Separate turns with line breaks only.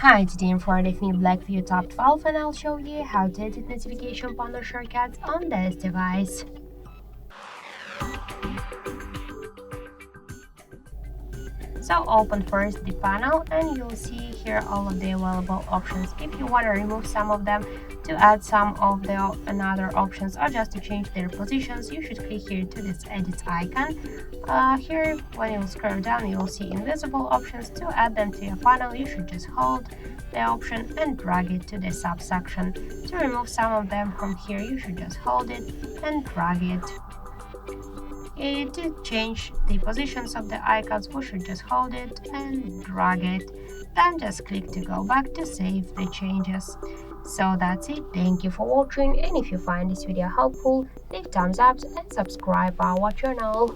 Hi, today I'm for the new BLACKVIEW Top 12 and I'll show you how to edit notification panel shortcuts on this device. So open first the panel and you'll see here all of the available options. If you want to remove some of them to add some of the another options or just to change their positions, you should click here to this edit icon. Here when you scroll down you will see invisible options. To add them to your panel you should just hold the option and drag it to the subsection. To remove some of them from here you should just hold it and drag it. To change the positions of the icons, we should just hold it and drag it. Then just click to go back to save the changes. So that's it. Thank you for watching, and if you find this video helpful, leave thumbs up and subscribe our channel.